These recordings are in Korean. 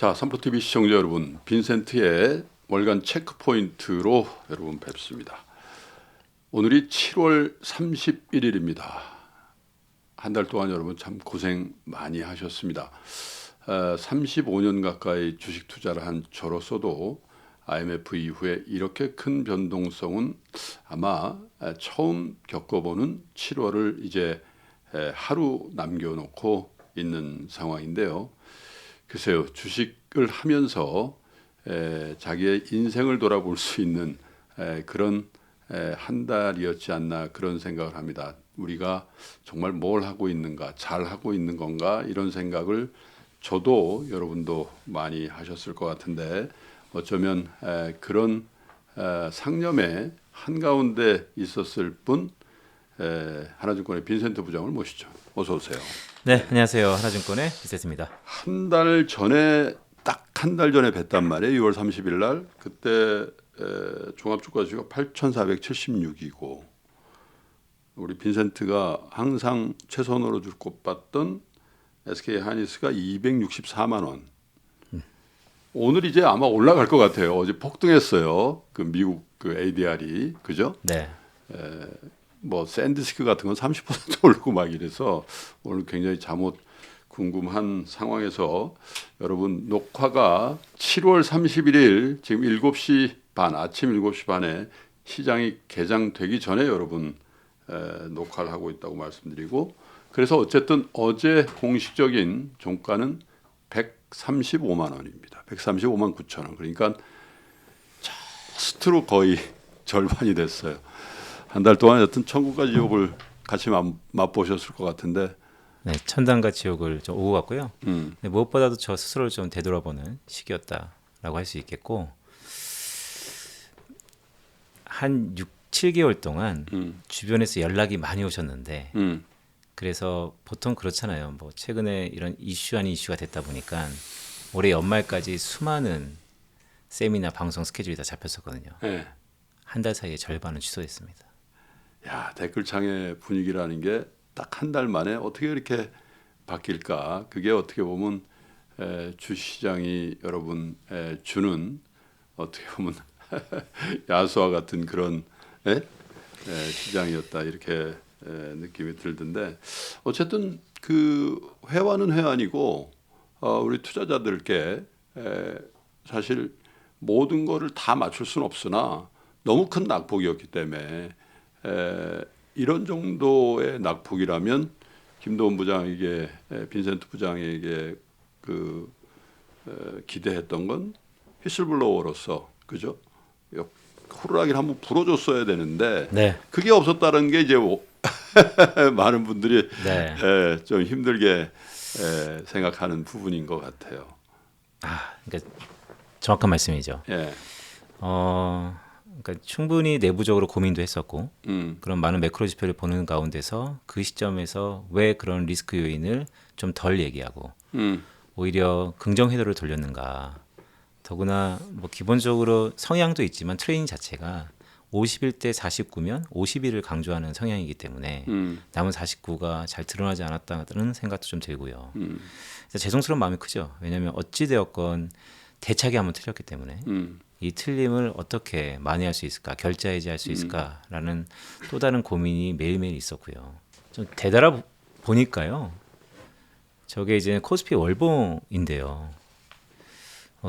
자, 삼프로TV 시청자 여러분, 빈센트의 월간 체크포인트로 여러분 뵙습니다. 오늘이 7월 31일입니다. 한 달 동안 여러분 참 고생 많이 하셨습니다. 35년 가까이 주식 투자를 한 저로서도 IMF 이후에 이렇게 큰 변동성은 아마 처음 겪어보는 7월을 이제 하루 남겨놓고 있는 상황인데요. 글쎄요, 주식을 하면서 자기의 인생을 돌아볼 수 있는 그런 한 달이었지 않나 그런 생각을 합니다. 우리가 정말 뭘 하고 있는가, 잘 하고 있는 건가 이런 생각을 저도 여러분도 많이 하셨을 것 같은데 어쩌면 그런 상념의 한가운데 있었을 분 하나증권의 빈센트 부장을 모시죠. 어서 오세요. 네, 안녕하세요. 하나증권의 빈센트입니다. 한 달 전에 딱 한 달 전에 뵀단 말이에요. 6월 30일 날 그때 종합주가지수가 8,476이고 우리 빈센트가 항상 최선으로 줄 꼽았던 SK 하이닉스가 264만 원. 오늘 이제 아마 올라갈 것 같아요. 어제 폭등했어요. 그 미국 그 ADR이 그죠? 네. 뭐 샌디스크 같은 건 30% 오르고 막 이래서 오늘 굉장히 잠옷 궁금한 상황에서 여러분 녹화가 7월 31일 지금 7시 반 아침 7시 반에 시장이 개장되기 전에 여러분 녹화를 하고 있다고 말씀드리고 그래서 어쨌든 어제 공식적인 종가는 135만 원입니다. 135만 9천 원. 그러니까 스트로 거의 절반이 됐어요. 한 달 동안 여튼 천국과 지옥을 같이 맛보셨을 것 같은데 네, 천당과 지옥을 좀 오고 갔고요. 근데 무엇보다도 저 스스로를 좀 되돌아보는 시기였다라고 할 수 있겠고 한 6, 7개월 동안 주변에서 연락이 많이 오셨는데 그래서 보통 그렇잖아요. 뭐 최근에 이런 이슈 아닌 이슈가 됐다 보니까 올해 연말까지 수많은 세미나 방송 스케줄이 다 잡혔었거든요. 네. 한 달 사이에 절반은 취소됐습니다. 야, 댓글창의 분위기라는 게 딱 한 달 만에 어떻게 이렇게 바뀔까? 그게 어떻게 보면 주시장이 여러분 주는 어떻게 보면 야수와 같은 그런 시장이었다 이렇게 느낌이 들던데 어쨌든 그 회화는 회환이고 우리 투자자들께 사실 모든 거를 다 맞출 수는 없으나 너무 큰 낙폭이었기 때문에 이런 정도의 낙폭이라면 김도훈 부장에게 빈센트 부장에게 그 기대했던 건 휘슬블로워로서 그죠? 호루라기를 한번 불어줬어야 되는데 네. 그게 없었다는 게 이제 많은 분들이 네. 좀 힘들게 생각하는 부분인 것 같아요. 그러니까 정확한 말씀이죠. 예. 그러니까 충분히 내부적으로 고민도 했었고 그런 많은 매크로 지표를 보는 가운데서 그 시점에서 왜 그런 리스크 요인을 좀 덜 얘기하고 오히려 긍정 회로를 돌렸는가. 더구나 뭐 기본적으로 성향도 있지만 트레이닝 자체가 51대 49면 51을 강조하는 성향이기 때문에 남은 49가 잘 드러나지 않았다는 생각도 좀 들고요. 그래서 죄송스러운 마음이 크죠. 왜냐하면 어찌 되었건 대차게 한번 틀렸기 때문에 이 틀림을 어떻게 만회할 수 있을까, 결자해지할 수 있을까라는 또 다른 고민이 매일매일 있었고요. 좀 되돌아 보니까요. 저게 이제 코스피 월봉인데요.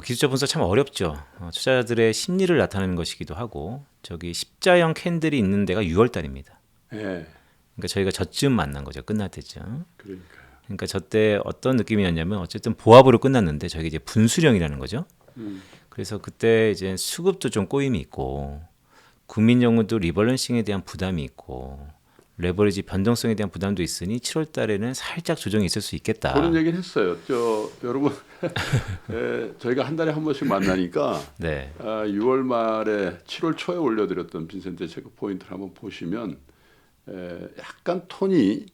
기술적 분석 참 어렵죠. 투자자들의 심리를 나타내는 것이기도 하고 저기 십자형 캔들이 있는 데가 6월 달입니다. 예. 그러니까 저희가 저쯤 만난 거죠. 끝날 때쯤. 그러니까요. 그러니까 저때 어떤 느낌이었냐면 어쨌든 보합으로 끝났는데 저게 이제 분수령이라는 거죠. 그래서 그때 이제 수급도 좀 꼬임이 있고 국민연금도 리밸런싱에 대한 부담이 있고 레버리지 변동성에 대한 부담도 있으니 7월 달에는 살짝 조정이 있을 수 있겠다. 그런 얘기는 했어요. 여러분 저희가 한 달에 한 번씩 만나니까 네. 6월 말에 7월 초에 올려드렸던 빈센트 체크 포인트를 한번 보시면 약간 톤이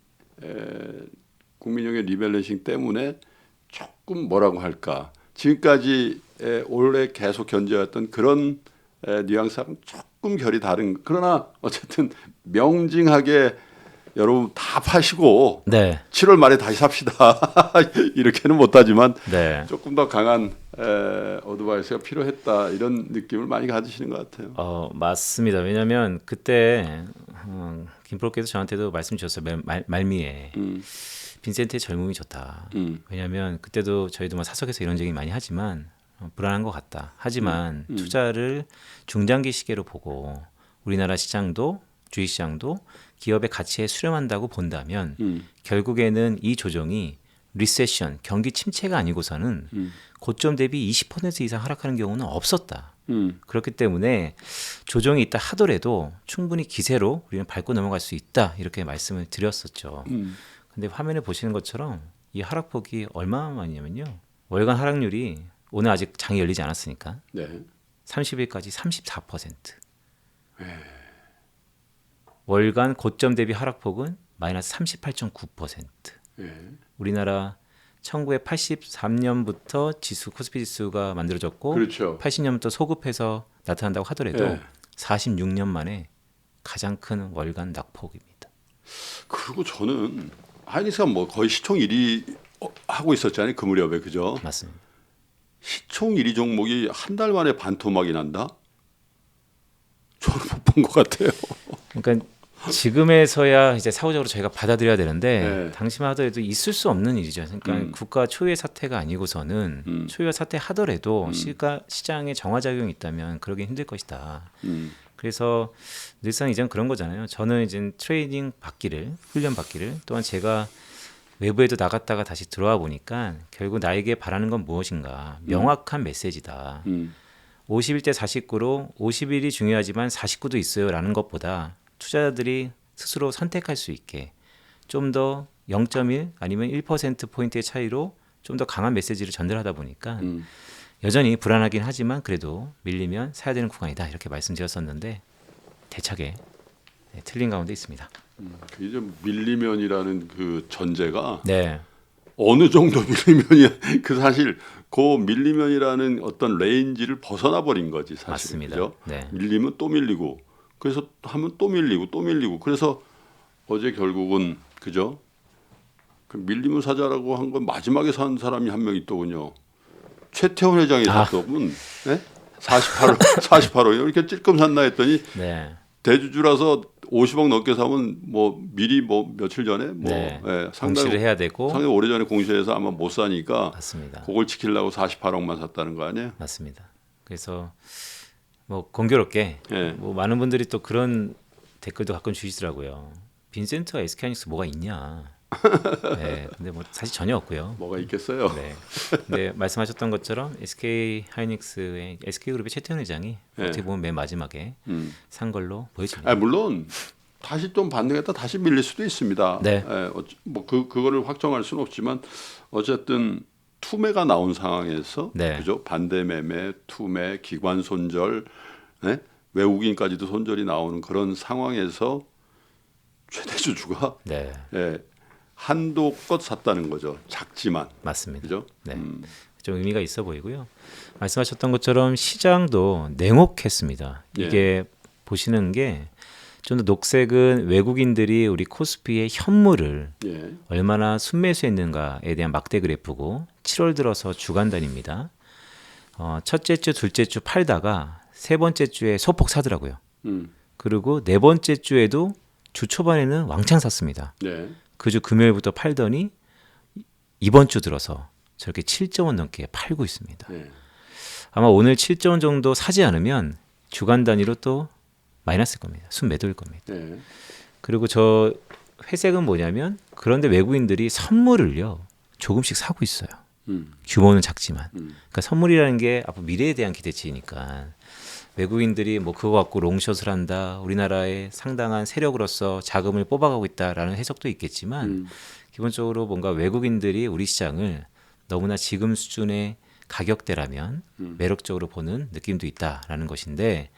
국민연금 리밸런싱 때문에 조금 뭐라고 할까 지금까지 올해 계속 견제했던 그런 뉘앙스하고는 조금 결이 다른 그러나 어쨌든 명징하게 여러분 다 파시고 네. 7월 말에 다시 삽시다. 이렇게는 못하지만 네. 조금 더 강한 어드바이스가 필요했다 이런 느낌을 많이 가지시는 것 같아요. 맞습니다. 왜냐하면 그때 김프로께서 저한테도 말씀 주셨어요. 말미에 빈센트의 젊음이 좋다. 왜냐하면 그때도 저희도 뭐 사석에서 이런 얘기 많이 하지만 불안한 것 같다. 하지만 투자를 중장기 시계로 보고 우리나라 시장도 주식시장도 기업의 가치에 수렴한다고 본다면 결국에는 이 조정이 리세션, 경기 침체가 아니고서는 고점 대비 20% 이상 하락하는 경우는 없었다. 그렇기 때문에 조정이 있다 하더라도 충분히 기세로 우리는 밟고 넘어갈 수 있다. 이렇게 말씀을 드렸었죠. 근데 화면에 보시는 것처럼 이 하락폭이 얼마만이냐면요. 월간 하락률이 오늘 아직 장이 열리지 않았으니까 네. 30일까지 34%. 월간 고점 대비 하락폭은 마이너스 38.9%. 우리나라 1983년부터 지수 코스피 지수가 만들어졌고 그렇죠. 80년부터 소급해서 나타난다고 하더라도 네. 46년 만에 가장 큰 월간 낙폭입니다. 그리고 저는 하이닉스가 뭐 거의 시총 1위 하고 있었잖아요. 그 무렵에 그죠? 맞습니다. 시총 1위 종목이 한 달 만에 반토막이 난다? 저는 못 본 것 같아요. 그러니까 지금에서야 이제 사후적으로 저희가 받아들여야 되는데 네. 당시만 하더라도 있을 수 없는 일이죠. 그러니까 국가 초유의 사태가 아니고서는 초유의 사태 하더라도 시장에 정화작용이 있다면 그러기 힘들 것이다. 그래서 늘상 이제는 그런 거잖아요. 저는 이제 트레이닝 받기를 훈련 받기를 또한 제가 외부에도 나갔다가 다시 들어와 보니까 결국 나에게 바라는 건 무엇인가 명확한 메시지다. 51대 49로 51이 중요하지만 49도 있어요라는 것보다 투자자들이 스스로 선택할 수 있게 좀 더 0.1 아니면 1%포인트의 차이로 좀 더 강한 메시지를 전달하다 보니까 여전히 불안하긴 하지만 그래도 밀리면 사야 되는 구간이다 이렇게 말씀드렸었는데 대차게 틀린 가운데 있습니다. 그게 좀 밀리면이라는 그 전제가 네, 어느 정도 밀리면이야. 그 사실 그 밀리면이라는 어떤 레인지를 벗어나 버린 거지 사실. 맞습니다. 그죠? 네. 밀리면 또 밀리고 그래서 하면 또 밀리고 또 밀리고 그래서 어제 결국은 그죠? 그 밀리면 사자라고 한 건 마지막에 산 사람이 한 명 있더군요. 최태원 회장이 샀더군. 네? 48억 이렇게 찔끔 샀나 했더니 네. 대주주라서 50억 넘게 사면 뭐 미리 뭐 며칠 전에 뭐 네. 예, 공시를 해야 되고 상당히 오래전에 공시해서 아마 못 사니까 맞습니다. 그걸 지키려고 48억만 샀다는 거 아니에요? 맞습니다. 그래서 뭐 공교롭게 예. 뭐 많은 분들이 또 그런 댓글도 가끔 주시더라고요. 빈센트와 SK하이닉스 뭐가 있냐? 네, 근데 뭐 사실 전혀 없고요. 뭐가 있겠어요? 네, 근데 말씀하셨던 것처럼 SK하이닉스의 SK그룹의 최태원 회장이 네. 어떻게 보면 맨 마지막에 산 걸로 보여집니다. 아, 물론 다시 좀 반등했다 다시 밀릴 수도 있습니다. 네. 예, 뭐 그거를 확정할 수는 없지만 어쨌든 투매가 나온 상황에서 네. 그죠? 반대 매매, 투매, 기관 손절, 예? 외국인까지도 손절이 나오는 그런 상황에서 최대 주주가 네, 예, 한도껏 샀다는 거죠. 작지만 맞습니다. 그죠? 네, 좀 의미가 있어 보이고요. 말씀하셨던 것처럼 시장도 냉혹했습니다. 이게 보시는 게 좀 더 녹색은 외국인들이 우리 코스피의 현물을 예. 얼마나 순매수했는가에 대한 막대 그래프고 7월 들어서 주간 단위입니다. 첫째 주, 둘째 주 팔다가 세 번째 주에 소폭 사더라고요. 그리고 네 번째 주에도 주 초반에는 왕창 샀습니다. 네. 그 주 금요일부터 팔더니 이번 주 들어서 저렇게 7조 원 넘게 팔고 있습니다. 네. 아마 오늘 7조 원 정도 사지 않으면 주간 단위로 또 마이너스일 겁니다. 순매도일 겁니다. 네. 그리고 저 회색은 뭐냐면 그런데 외국인들이 선물을요 조금씩 사고 있어요. 규모는 작지만 그러니까 선물이라는 게 앞으로 미래에 대한 기대치니까 외국인들이 뭐 그거 갖고 롱숏을 한다 우리나라의 상당한 세력으로서 자금을 뽑아가고 있다라는 해석도 있겠지만 기본적으로 뭔가 외국인들이 우리 시장을 너무나 지금 수준의 가격대라면 매력적으로 보는 느낌도 있다라는 것인데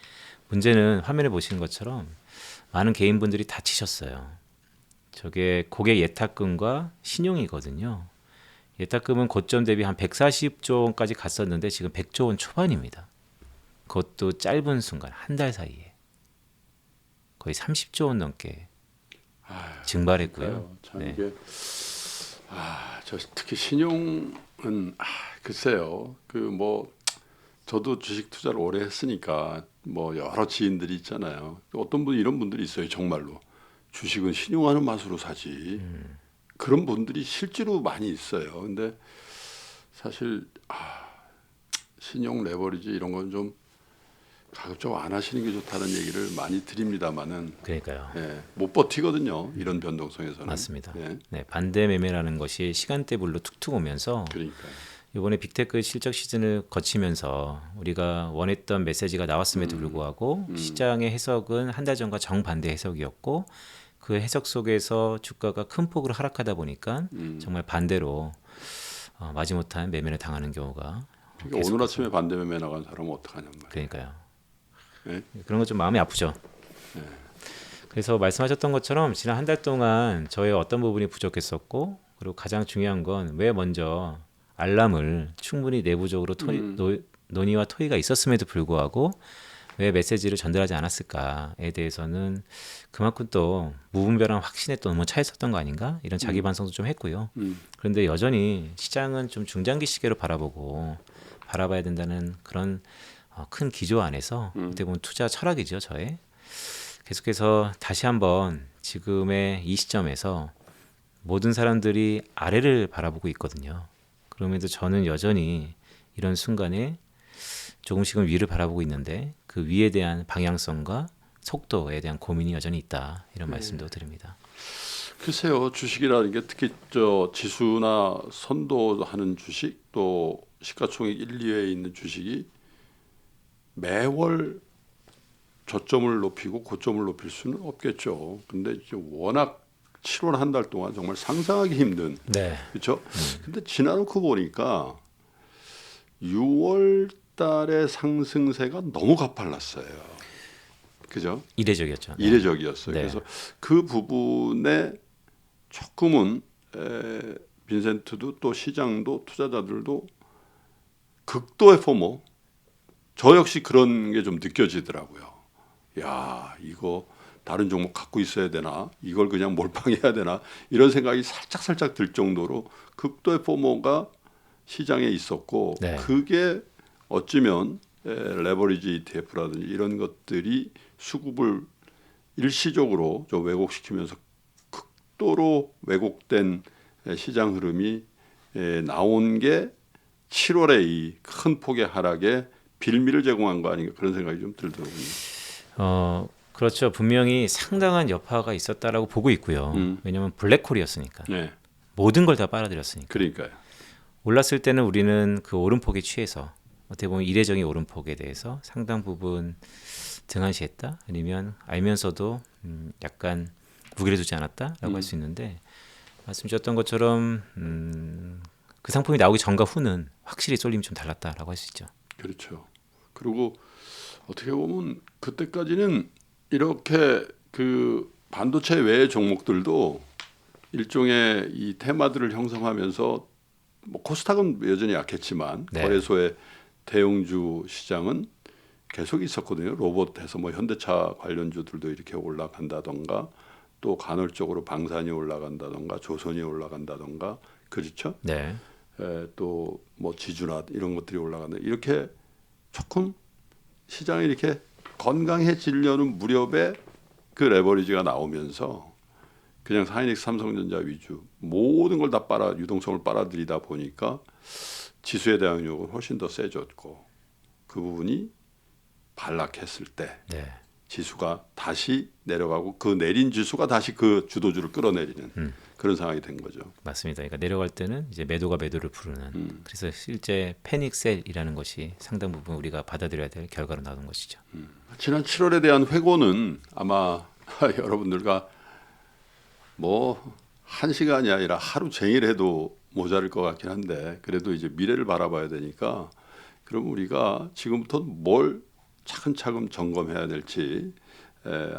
문제는 화면에 보시는 것처럼 많은 개인분들이 다치셨어요. 저게 고객 예탁금과 신용이거든요. 예탁금은 고점 대비 한 140조 원까지 갔었는데 지금 100조 원 초반입니다. 그것도 짧은 순간 한 달 사이에 거의 30조 원 넘게 증발했고요. 참 네. 이게 저 특히 신용 글쎄요. 그 뭐 저도 주식 투자를 오래 했으니까 뭐 여러 지인들이 있잖아요. 어떤 분 이런 분들이 있어요. 정말로 주식은 신용하는 맛으로 사지. 그런 분들이 실제로 많이 있어요. 근데 사실 신용 레버리지 이런 건 좀 가급적 안 하시는 게 좋다는 얘기를 많이 드립니다만은 그러니까요. 못 버티거든요. 이런 변동성에서는. 맞습니다. 예, 네, 반대 매매라는 것이 시간대별로 툭툭 오면서 그러니까요. 이번에 빅테크 실적 시즌을 거치면서 우리가 원했던 메시지가 나왔음에도 불구하고 시장의 해석은 한 달 전과 정반대 해석이었고 그 해석 속에서 주가가 큰 폭으로 하락하다 보니까 정말 반대로 마지못한 매매를 당하는 경우가 그러니까 오늘 아침에 반대 매매 나간 사람은 어떡하냔 말이에요. 그러니까요. 예? 그런 건 좀 마음이 아프죠. 그래서 말씀하셨던 것처럼 지난 한 달 동안 저의 어떤 부분이 부족했었고 그리고 가장 중요한 건 왜 먼저 알람을 충분히 내부적으로 논의와 토의가 있었음에도 불구하고 왜 메시지를 전달하지 않았을까에 대해서는 그만큼 또 무분별한 확신에 또 너무 차 있었던 거 아닌가 이런 자기 반성도 좀 했고요. 그런데 여전히 시장은 좀 중장기 시계로 바라봐야 된다는 그런 큰 기조 안에서 어떻게 보면 투자 철학이죠, 저의. 계속해서 다시 한번 지금의 이 시점에서 모든 사람들이 아래를 바라보고 있거든요. 그럼에도 저는 여전히 이런 순간에 조금씩은 위를 바라보고 있는데 그 위에 대한 방향성과 속도에 대한 고민이 여전히 있다. 이런 말씀도 드립니다. 글쎄요, 주식이라는 게 특히 저 지수나 선도하는 주식 또 시가총액 1, 2위에 있는 주식이 매월 저점을 높이고 고점을 높일 수는 없겠죠. 근데 이제 워낙 7월 한 달 동안 정말 상상하기 힘든 네. 그렇죠. 근데 지나놓고 보니까 6월 달의 상승세가 너무 가팔랐어요. 그죠? 이례적이었죠. 네. 이례적이었어요. 네. 그래서 그 부분에 조금은 빈센트도 또 시장도 투자자들도 극도의 포모 저 역시 그런 게 좀 느껴지더라고요. 야, 이거 다른 종목 갖고 있어야 되나? 이걸 그냥 몰빵해야 되나? 이런 생각이 살짝 들 정도로 극도의 포모가 시장에 있었고 네. 그게 어쩌면 레버리지 ETF라든지 이런 것들이 수급을 일시적으로 좀 왜곡시키면서 극도로 왜곡된 시장 흐름이 나온 게 7월에 이 큰 폭의 하락에 빌미를 제공한 거 아닌가 그런 생각이 좀 들더라고요. 그렇죠. 분명히 상당한 여파가 있었다라고 보고 있고요. 왜냐하면 블랙홀이었으니까. 네, 모든 걸 다 빨아들였으니까. 그러니까요. 올랐을 때는 우리는 그 오름폭에 취해서 어떻게 보면 이례적인 오름폭에 대해서 상당 부분 등한시했다. 아니면 알면서도 약간 무게를 두지 않았다라고 할 수 있는데 말씀 주셨던 것처럼 그 상품이 나오기 전과 후는 확실히 쏠림이 좀 달랐다라고 할 수 있죠. 그렇죠. 그리고 어떻게 보면 그때까지는 이렇게 그 반도체 외의 종목들도 일종의 이 테마들을 형성하면서 뭐 코스닥은 여전히 약했지만 네. 거래소의 대형주 시장은 계속 있었거든요. 로봇해서 뭐 현대차 관련주들도 이렇게 올라간다던가 또 간헐적으로 방산이 올라간다던가 조선이 올라간다던가 그렇죠. 네. 또 뭐 지주나 이런 것들이 올라간다. 이렇게 조금 시장이 이렇게 건강해지려는 무렵에 그 레버리지가 나오면서 그냥 하이닉스 삼성전자 위주 모든 걸 다 유동성을 빨아들이다 보니까 지수에 대한 의욕은 훨씬 더 세졌고 그 부분이 반락했을 때 네. 지수가 다시 내려가고 그 내린 지수가 다시 그 주도주를 끌어내리는 그런 상황이 된 거죠. 맞습니다. 그러니까 내려갈 때는 이제 매도가 매도를 부르는. 그래서 실제 패닉셀이라는 것이 상당 부분 우리가 받아들여야 될 결과로 나오는 것이죠. 지난 7월에 대한 회고는 아마 여러분들과 뭐 한 시간이 아니라 하루 종일 해도 모자랄 것 같긴 한데 그래도 이제 미래를 바라봐야 되니까 그럼 우리가 지금부터 뭘 차근차근 점검해야 될지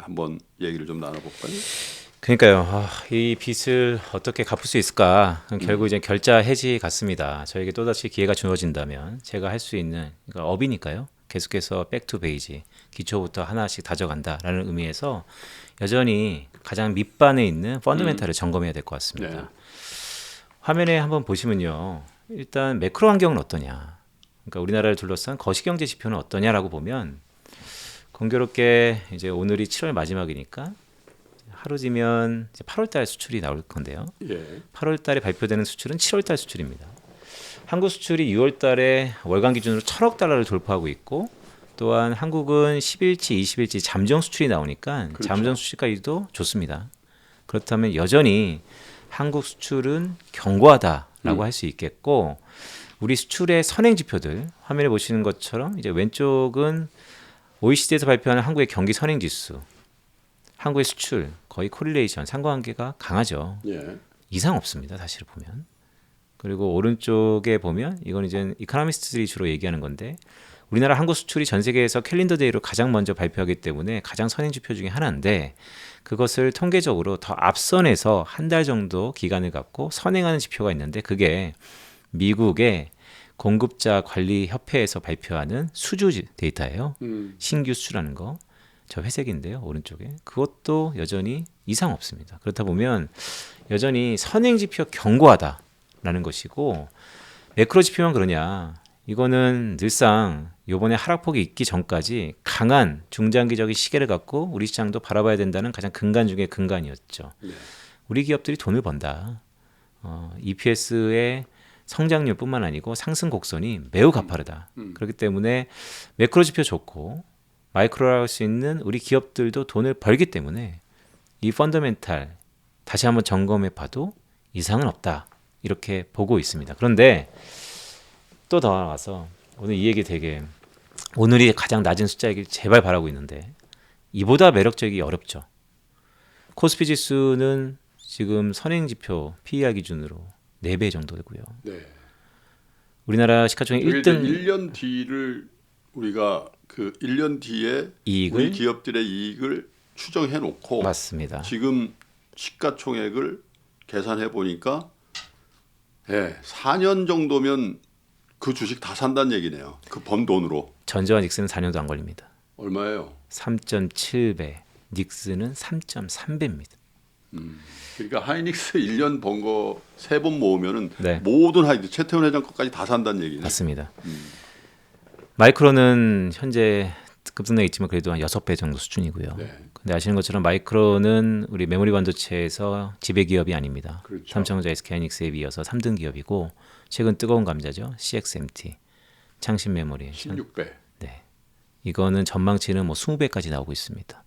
한번 얘기를 좀 나눠볼까요? 그러니까요. 이 빚을 어떻게 갚을 수 있을까? 결국 이제 결자 해지 같습니다. 저에게 또다시 기회가 주어진다면 제가 할 수 있는 그러니까 업이니까요. 계속해서 백투 베이지 기초부터 하나씩 다져간다라는 의미에서 여전히 가장 밑반에 있는 펀더멘탈을 점검해야 될 것 같습니다. 네. 화면에 한번 보시면요. 일단 매크로 환경은 어떠냐. 그러니까 우리나라를 둘러싼 거시경제 지표는 어떠냐라고 보면 공교롭게 이제 오늘이 7월 마지막이니까 하루지면 이제 8월달 수출이 나올 건데요. 예. 8월달에 발표되는 수출은 7월달 수출입니다. 한국 수출이 6월달에 월간 기준으로 1,000억 달러를 돌파하고 있고 또한 한국은 10일치, 20일치 잠정 수출이 나오니까 그렇죠. 잠정 수출까지도 좋습니다. 그렇다면 여전히 한국 수출은 견고하다라고 할 수 있겠고 우리 수출의 선행 지표들 화면에 보시는 것처럼 이제 왼쪽은 OECD에서 발표하는 한국의 경기 선행 지수, 한국의 수출 거의 코릴레이션 상관관계가 강하죠. 예. 이상 없습니다. 사실 보면. 그리고 오른쪽에 보면 이건 이제 이코노미스트들이 주로 얘기하는 건데 우리나라 한국 수출이 전 세계에서 캘린더 데이로 가장 먼저 발표하기 때문에 가장 선행 지표 중에 하나인데 그것을 통계적으로 더 앞선에서 한 달 정도 기간을 갖고 선행하는 지표가 있는데 그게 미국의 공급자 관리 협회에서 발표하는 수주 데이터예요. 신규 수출하는 거. 저 회색인데요. 오른쪽에. 그것도 여전히 이상 없습니다. 그렇다 보면 여전히 선행 지표 견고하다라는 것이고 매크로 지표만 그러냐. 이거는 늘상 요번에 하락폭이 있기 전까지 강한 중장기적인 시계를 갖고 우리 시장도 바라봐야 된다는 가장 근간 중에 근간이었죠. 네. 우리 기업들이 돈을 번다. EPS의 성장률뿐만 아니고 상승 곡선이 매우 가파르다. 그렇기 때문에 매크로 지표 좋고 마이크로라고 할 수 있는 우리 기업들도 돈을 벌기 때문에 이 펀더멘탈 다시 한번 점검해 봐도 이상은 없다. 이렇게 보고 있습니다. 그런데 또 더 나가서 오늘 이 얘기 되게 오늘이 가장 낮은 숫자이길 제발 바라고 있는데 이보다 매력적이기 어렵죠. 코스피 지수는 지금 선행지표 PER 기준으로 4배 정도 되고요. 네. 우리나라 시가총액 그게 이제 1등 1년 뒤를 우리가 그 1년 뒤에 이익을 우리 기업들의 이익을 추정해 놓고 맞습니다. 지금 시가총액을 계산해 보니까 예, 4년 정도면 그 주식 다 산다는 얘기네요. 그 번 돈으로. 전저와 닉슨은 4년도 안 걸립니다. 얼마예요? 3.7배, 닉슨은 3.3배입니다. 그러니까 하이닉스 1년 번 거 3번 모으면은 네. 모든 하이닉스 최태원 회장 것까지 다 산다는 얘기네. 맞습니다. 마이크로는 현재 급등락이 있지만 그래도 한 6배 정도 수준이고요. 네. 근데 아시는 것처럼 마이크로는 우리 메모리 반도체에서 지배 기업이 아닙니다. 그렇죠. 삼성전자, SK하이닉스에 이어서 3등 기업이고 최근 뜨거운 감자죠. CXMT, 창신 메모리. 16배. 네. 이거는 전망치는 뭐 20배까지 나오고 있습니다.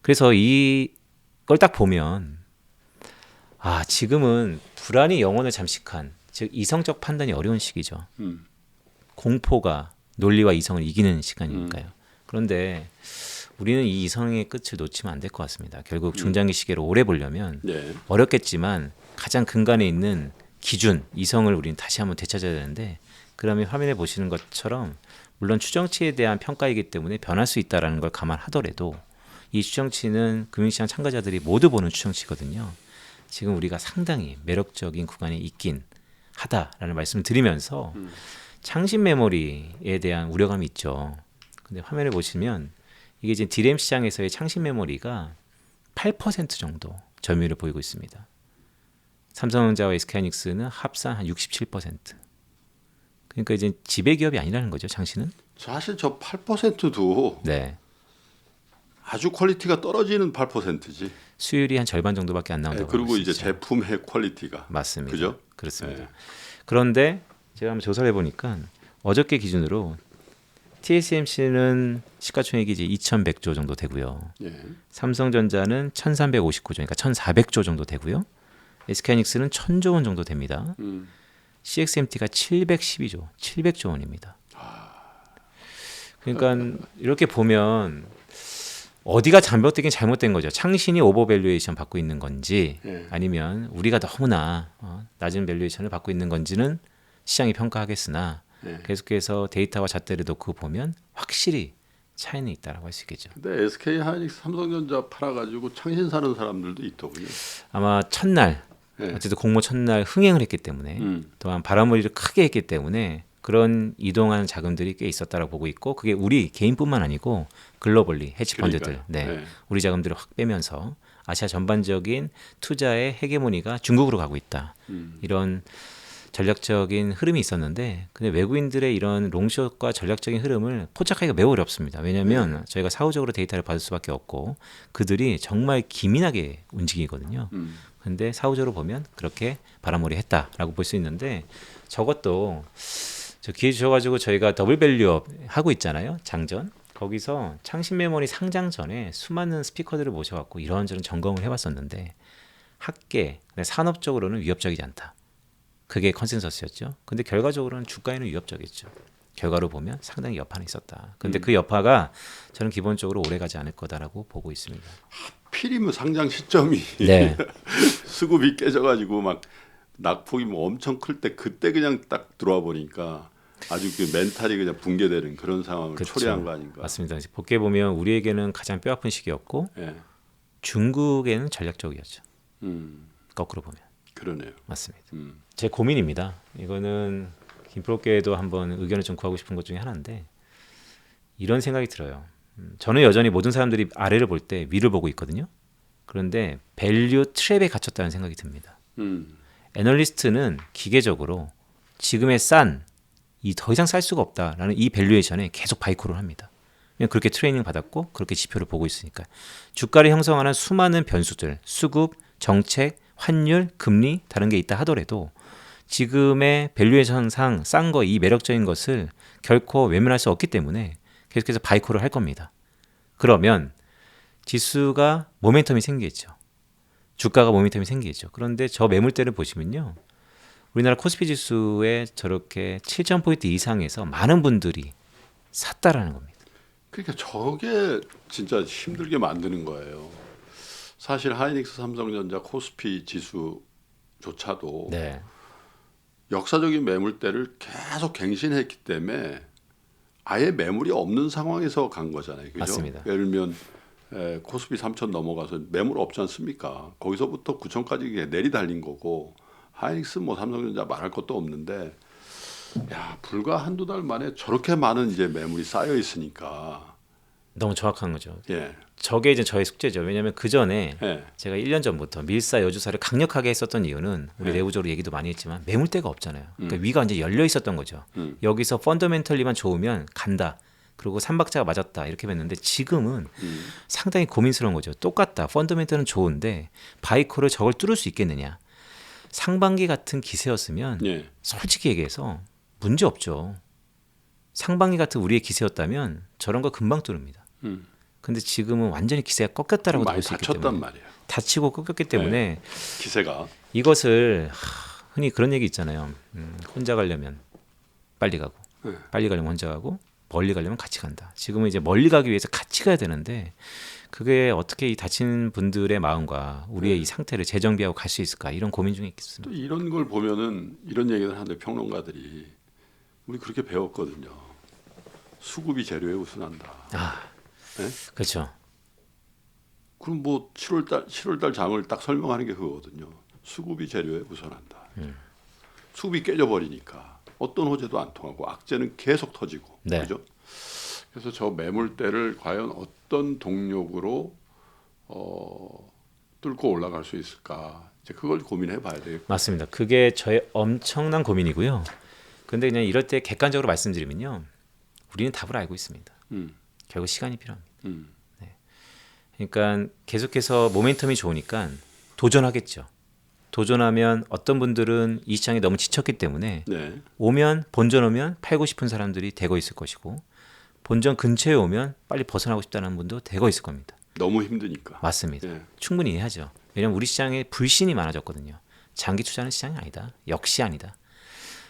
그래서 이걸 딱 보면 지금은 불안이 영혼을 잠식한 즉 이성적 판단이 어려운 시기죠. 공포가 논리와 이성을 이기는 시간이니까요. 그런데 우리는 이 이성의 끝을 놓치면 안 될 것 같습니다. 결국 중장기 시계를 오래 보려면 네. 어렵겠지만 가장 근간에 있는 기준, 이성을 우리는 다시 한번 되찾아야 되는데 그러면 화면에 보시는 것처럼 물론 추정치에 대한 평가이기 때문에 변할 수 있다는 걸 감안하더라도 이 추정치는 금융시장 참가자들이 모두 보는 추정치거든요. 지금 우리가 상당히 매력적인 구간에 있긴 하다라는 말씀을 드리면서 창신 메모리에 대한 우려감이 있죠. 근데 화면을 보시면 이게 이제 디램 시장에서의 창신 메모리가 8% 정도 점유율을 보이고 있습니다. 삼성전자와 SK하이닉스는 합산 한 67%. 그러니까 이제 지배 기업이 아니라는 거죠, 창신은. 사실 저 8%도 네. 아주 퀄리티가 떨어지는 8%지. 수율이 한 절반 정도밖에 안 나온다고. 그리고 볼수 이제 있죠. 제품의 퀄리티가. 맞습니다. 그죠? 그렇습니다. 네. 그런데 제가 한번 조사를 해보니까 어저께 기준으로 TSMC는 시가총액이 이제 2,100조 정도 되고요. 예. 삼성전자는 1,359조, 그러니까 1,400조 정도 되고요. SK하이닉스는 1,000조 원 정도 됩니다. CXMT가 712조, 700조 원입니다. 그러니까 이렇게 보면 어디가 잘못된 거죠. 창신이 오버밸류에이션 받고 있는 건지 예. 아니면 우리가 너무나 낮은 밸류에이션을 받고 있는 건지는 시장이 평가하겠으나 예. 계속해서 데이터와 잣대를 놓고 보면 확실히 차이는 있다라고 할 수 있겠죠. 근데 SK 하이닉스 삼성전자 팔아가지고 창신 사는 사람들도 있더군요. 아마 첫날 예. 어쨌든 공모 첫날 흥행을 했기 때문에 또한 바람머리를 크게 했기 때문에 그런 이동하는 자금들이 꽤 있었다라고 보고 있고 그게 우리 개인뿐만 아니고 글로벌리 헤지 펀드들, 그러니까요. 네. 우리 자금들을 확 빼면서 아시아 전반적인 투자의 헤게모니가 중국으로 가고 있다. 이런 전략적인 흐름이 있었는데 근데 외국인들의 이런 롱숏과 전략적인 흐름을 포착하기가 매우 어렵습니다. 왜냐하면 저희가 사후적으로 데이터를 받을 수밖에 없고 그들이 정말 기민하게 움직이거든요. 근데 사후적으로 보면 그렇게 바람몰이 했다라고 볼 수 있는데 저것도 저 기회 주셔가지고 저희가 더블 밸류업 하고 있잖아요. 장전. 거기서 창신 메모리 상장 전에 수많은 스피커들을 모셔갖고 이런저런 점검을 해봤었는데 학계, 산업적으로는 위협적이지 않다. 그게 컨센서스였죠. 근데 결과적으로는 주가에는 위협적이었죠. 결과로 보면 상당히 여파는 있었다. 근데 그 여파가 저는 기본적으로 오래 가지 않을 거다라고 보고 있습니다. 하필이면 상장 시점이 네. 수급이 깨져가지고 막 낙폭이 뭐 엄청 클 때 그때 그냥 딱 들어와 보니까 아주 그 멘탈이 그냥 붕괴되는 그런 상황을 그렇죠. 초래한 거 아닌가. 맞습니다. 복귀해 보면 우리에게는 가장 뼈아픈 시기였고 예. 중국에는 전략적이었죠. 거꾸로 보면. 그러네요. 맞습니다. 제 고민입니다. 이거는 김프로께도 한번 의견을 좀 구하고 싶은 것 중에 하나인데 이런 생각이 들어요. 저는 여전히 모든 사람들이 아래를 볼 때 위를 보고 있거든요. 그런데 밸류 트랩에 갇혔다는 생각이 듭니다. 애널리스트는 기계적으로 지금의 이 더 이상 쌀 수가 없다라는 이 밸류에이션에 계속 바이콜을 합니다. 그냥 그렇게 트레이닝 받았고 그렇게 지표를 보고 있으니까 주가를 형성하는 수많은 변수들, 수급, 정책, 환율, 금리 다른 게 있다 하더라도 지금의 밸류에이션상 싼 거 이 매력적인 것을 결코 외면할 수 없기 때문에 계속해서 바이콜을 할 겁니다. 그러면 지수가 모멘텀이 생기겠죠. 주가가 모멘텀이 생기겠죠. 그런데 저 매물대를 보시면요. 우리나라 코스피 지수에 저렇게 7,000포인트 이상에서 많은 분들이 샀다라는 겁니다. 그러니까 저게 진짜 힘들게 만드는 거예요. 사실 하이닉스, 삼성전자, 코스피 지수조차도 네. 역사적인 매물대를 계속 갱신했기 때문에 아예 매물이 없는 상황에서 간 거잖아요. 그죠? 맞습니다. 예를 들면 코스피 3,000 넘어가서 매물 없지 않습니까? 거기서부터 9,000까지 내리달린 거고 하이닉스 뭐 삼성전자 말할 것도 없는데 야 불과 한두 달 만에 저렇게 많은 이제 매물이 쌓여 있으니까 너무 정확한 거죠. 예. 저게 이제 저의 숙제죠. 왜냐하면 그 전에 예. 제가 1년 전부터 밀사 여주사를 강력하게 했었던 이유는 우리 내부적으로 얘기도 많이 했지만 매물대가 없잖아요. 그러니까 위가 이제 열려 있었던 거죠. 여기서 펀더멘털리만 좋으면 간다. 그리고 삼박자가 맞았다 이렇게 했는데 지금은 상당히 고민스러운 거죠. 똑같다. 펀더멘털은 좋은데 바이코를 저걸 뚫을 수 있겠느냐. 상반기 같은 기세였으면 예. 솔직히 얘기해서 문제 없죠. 상반기 같은 우리의 기세였다면 저런 거 금방 뚫습니다. 근데 지금은 완전히 기세가 꺾였다라고 많이 볼 수 있기 다쳤단 때문에 말이에요. 다치고 꺾였기 때문에 기세가 이것을 흔히 그런 얘기 있잖아요. 혼자 가려면 빨리 가고 빨리 가려면 혼자 가고 멀리 가려면 같이 간다. 지금은 이제 멀리 가기 위해서 같이 가야 되는데 그게 어떻게 이 다친 분들의 마음과 우리의 이 상태를 재정비하고 갈 수 있을까 이런 고민 중에 있습니다. 또 이런 걸 보면은 이런 얘기를 하는데 평론가들이 우리 그렇게 배웠거든요. 수급이 재료에 우선한다. 네? 그렇죠. 그럼 뭐 7월달 장을 딱 설명하는 게 그거거든요. 수급이 재료에 우선한다. 수급이 깨져버리니까 어떤 호재도 안 통하고 악재는 계속 터지고 네. 그죠? 그래서 저 매물대를 과연 어떤 동력으로 뚫고 올라갈 수 있을까? 이제 그걸 고민해 봐야 돼요. 맞습니다. 그게 저의 엄청난 고민이고요. 근데 그냥 이럴 때 객관적으로 말씀드리면요. 우리는 답을 알고 있습니다. 결국 시간이 필요합니다. 그러니까 계속해서 모멘텀이 좋으니까 도전하겠죠. 도전하면 어떤 분들은 이 시장에 너무 지쳤기 때문에 네. 본전 오면 팔고 싶은 사람들이 대거 있을 것이고 본전 근처에 오면 빨리 벗어나고 싶다는 분도 대거 있을 겁니다. 너무 힘드니까. 맞습니다. 네. 충분히 이해하죠. 왜냐하면 우리 시장에 불신이 많아졌거든요. 장기 투자는 시장이 아니다. 역시 아니다.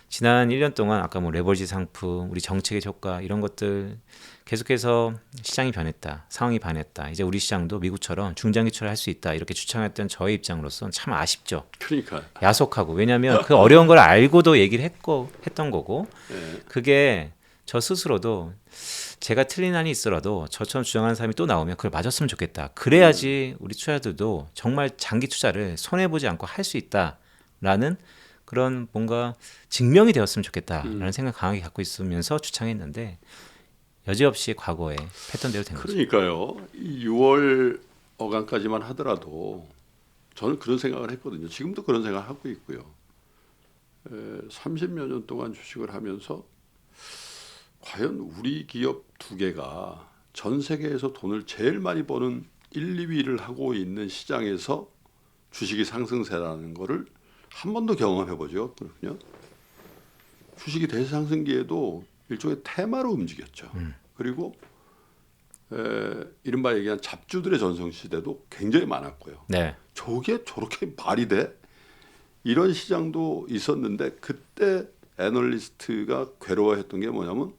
지난 1년 동안 아까 뭐 레버리지 상품, 우리 정책의 효과 이런 것들 계속해서 시장이 변했다. 상황이 변했다. 이제 우리 시장도 미국처럼 중장기 투자를 할 수 있다. 이렇게 주창했던 저의 입장으로서는 참 아쉽죠. 그러니까. 야속하고. 왜냐하면 그 어려운 걸 알고도 얘기를 했던 거고 네. 그게 저 스스로도 제가 틀린 한이 있더라도 저처럼 주장하는 사람이 또 나오면 그걸 맞았으면 좋겠다. 그래야지 우리 투자들도 정말 장기 투자를 손해보지 않고 할 수 있다라는 그런 뭔가 증명이 되었으면 좋겠다라는 생각 강하게 갖고 있으면서 주창했는데 여지없이 과거의 패턴대로 된 거죠. 그러니까요. 이 6월 어간까지만 하더라도 저는 그런 생각을 했거든요. 지금도 그런 생각을 하고 있고요. 30여 년 동안 주식을 하면서 과연 우리 기업 두 개가 전 세계에서 돈을 제일 많이 버는 1, 2위를 하고 있는 시장에서 주식이 상승세라는 거를 한 번도 경험해 보죠. 그렇군요. 주식이 대상승기에도 일종의 테마로 움직였죠. 그리고 이른바 얘기한 잡주들의 전성시대도 굉장히 많았고요. 네. 저게 저렇게 말이 돼? 이런 시장도 있었는데 그때 애널리스트가 괴로워했던 게 뭐냐면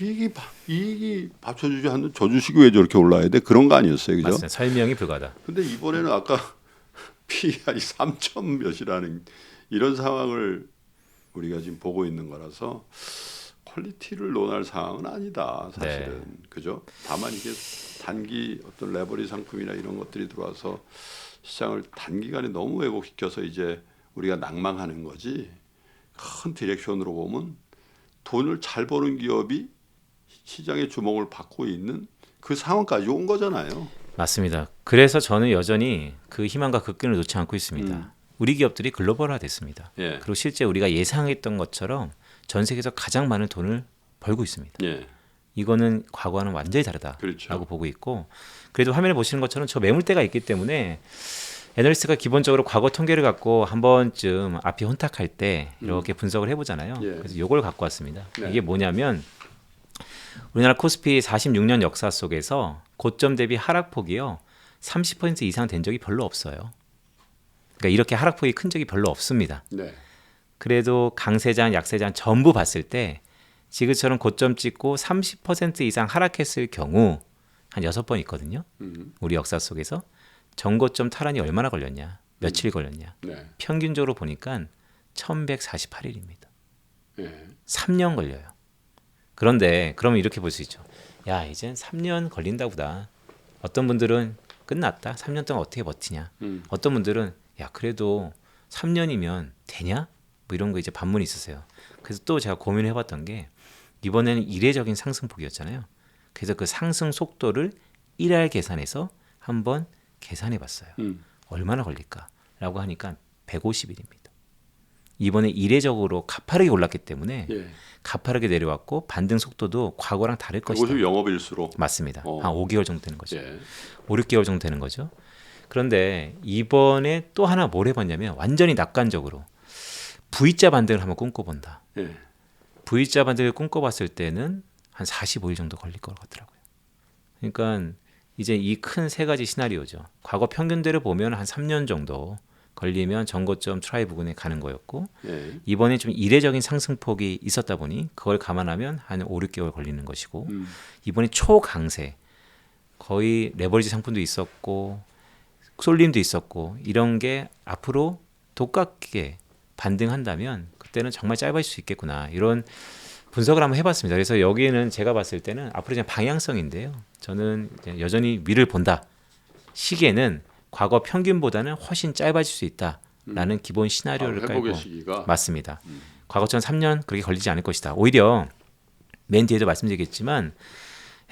이익이 받쳐주지 않는 저 주식이 왜 저렇게 올라야 돼? 그런 거 아니었어요, 그죠? 맞습니다. 설명이 불가하다. 근데 이번에는 아까 PER이 3천 몇이라는 이런 상황을 우리가 지금 보고 있는 거라서 퀄리티를 논할 상황은 아니다, 사실은. 그죠? 다만 이게 단기 어떤 레버리 상품이나 이런 것들이 들어와서 시장을 단기간에 너무 왜곡시켜서 이제 우리가 낭망하는 거지. 큰 디렉션으로 보면 돈을 잘 버는 기업이 시장의 주목을 받고 있는 그 상황까지 온 거잖아요. 맞습니다. 그래서 저는 여전히 그 희망과 그 끈을 놓지 않고 있습니다. 우리 기업들이 글로벌화 됐습니다. 예. 그리고 실제 우리가 예상했던 것처럼 전 세계에서 가장 많은 돈을 벌고 있습니다. 예. 이거는 과거와는 완전히 다르다라고 그렇죠. 보고 있고, 그래도 화면에 보시는 것처럼 저 매물대가 있기 때문에 애널리스트가 기본적으로 과거 통계를 갖고 한 번쯤 앞이 혼탁할 때 이렇게 분석을 해보잖아요. 예. 그래서 이걸 갖고 왔습니다. 네. 이게 뭐냐면 우리나라 코스피 46년 역사 속에서 고점 대비 하락폭이요 30% 이상 된 적이 별로 없어요. 그러니까 이렇게 하락폭이 큰 적이 별로 없습니다. 네. 그래도 강세장, 약세장 전부 봤을 때 지금처럼 고점 찍고 30% 이상 하락했을 경우 한 6번 있거든요. 우리 역사 속에서 전고점 탈환이 얼마나 걸렸냐, 며칠 걸렸냐. 네. 평균적으로 보니까 1148일입니다. 예. 3년 걸려요. 그런데 그러면 이렇게 볼 수 있죠. 야, 이젠 3년 걸린다 보다. 어떤 분들은 끝났다. 3년 동안 어떻게 버티냐. 어떤 분들은 야, 그래도 3년이면 되냐? 뭐 이런 거 이제 반문이 있었어요. 그래서 또 제가 고민을 해봤던 게 이번에는 이례적인 상승폭이었잖아요. 그래서 그 상승 속도를 1할 계산해서 한번 계산해봤어요. 얼마나 걸릴까라고 하니까 150일입니다. 이번에 이례적으로 가파르게 올랐기 때문에 예. 가파르게 내려왔고 반등 속도도 과거랑 다를 것이다. 150 영업일수로. 맞습니다. 한 5개월 정도 되는 거죠. 예. 5, 6개월 정도 되는 거죠. 그런데 이번에 또 하나 뭘 해봤냐면 완전히 낙관적으로 V자 반등을 한번 꿈꿔본다. 예. V자 반등을 꿈꿔봤을 때는 한 45일 정도 걸릴 것 같더라고요. 그러니까 이제 이 큰 세 가지 시나리오죠. 과거 평균대로 보면 한 3년 정도 걸리면 전고점 트라이 부근에 가는 거였고 예. 이번에 좀 이례적인 상승폭이 있었다 보니 그걸 감안하면 한 5, 6개월 걸리는 것이고 이번에 초강세 거의 레버리지 상품도 있었고 쏠림도 있었고 이런 게 앞으로 독각게 반등한다면 그때는 정말 짧아질 수 있겠구나 이런 분석을 한번 해봤습니다. 그래서 여기에는 제가 봤을 때는 앞으로 그냥 방향성인데요. 저는 이제 여전히 위를 본다. 시계는 과거 평균보다는 훨씬 짧아질 수 있다라는 기본 시나리오를 깔고 회복의 시기가 맞습니다. 과거처럼 3년 그렇게 걸리지 않을 것이다. 오히려 맨 뒤에도 말씀드리겠지만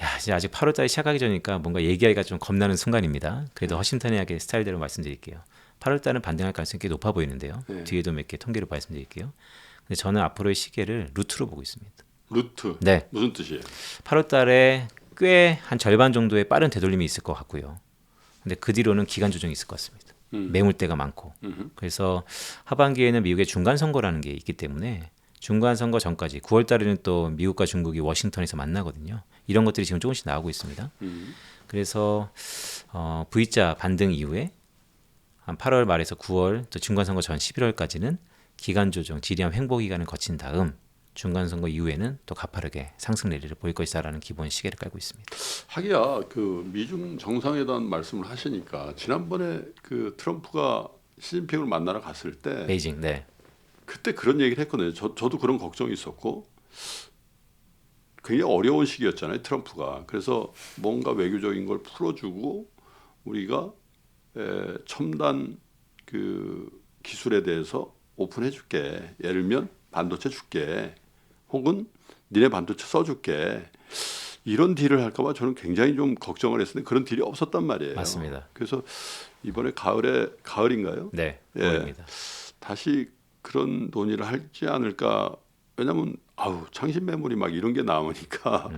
야, 이제 아직 8월달이 시작하기 전이니까 뭔가 얘기하기가 좀 겁나는 순간입니다. 그래도 허심탄회하게 스타일대로 말씀드릴게요. 8월달은 반등할 가능성이 꽤 높아 보이는데요. 네. 뒤에도 몇 개 통계로 말씀드릴게요. 근데 저는 앞으로의 시계를 루트로 보고 있습니다. 루트. 네. 무슨 뜻이에요? 8월달에 꽤 한 절반 정도의 빠른 되돌림이 있을 것 같고요. 근데 그 뒤로는 기간 조정이 있을 것 같습니다. 매물대가 많고. 그래서 하반기에는 미국의 중간 선거라는 게 있기 때문에 중간 선거 전까지 9월 달에는 또 미국과 중국이 워싱턴에서 만나거든요. 이런 것들이 지금 조금씩 나오고 있습니다. 그래서 V자 반등 이후에 한 8월 말에서 9월 또 중간 선거 전 11월까지는 기간 조정, 지리함 횡보 기간을 거친 다음 중간 선거 이후에는 또 가파르게 상승 내리를 보일 것이다라는 기본 시계를 깔고 있습니다. 하기야 그 미중 정상회담 말씀을 하시니까 지난번에 그 트럼프가 시진핑을 만나러 갔을 때 베이징, 네, 그때 그런 얘기를 했거든요. 저도 그런 걱정이 있었고 굉장히 어려운 시기였잖아요. 트럼프가. 그래서 뭔가 외교적인 걸 풀어주고 우리가 첨단 그 기술에 대해서 오픈해줄게. 예를 들면 반도체 줄게. 혹은 니네 반도체 써줄게. 이런 딜을 할까봐 저는 굉장히 좀 걱정을 했는데 그런 딜이 없었단 말이에요. 맞습니다. 그래서 이번에 가을인가요? 네, 예. 보입니다. 다시 그런 논의를 하지 않을까. 왜냐하면 창신 메모리 막 이런 게 나오니까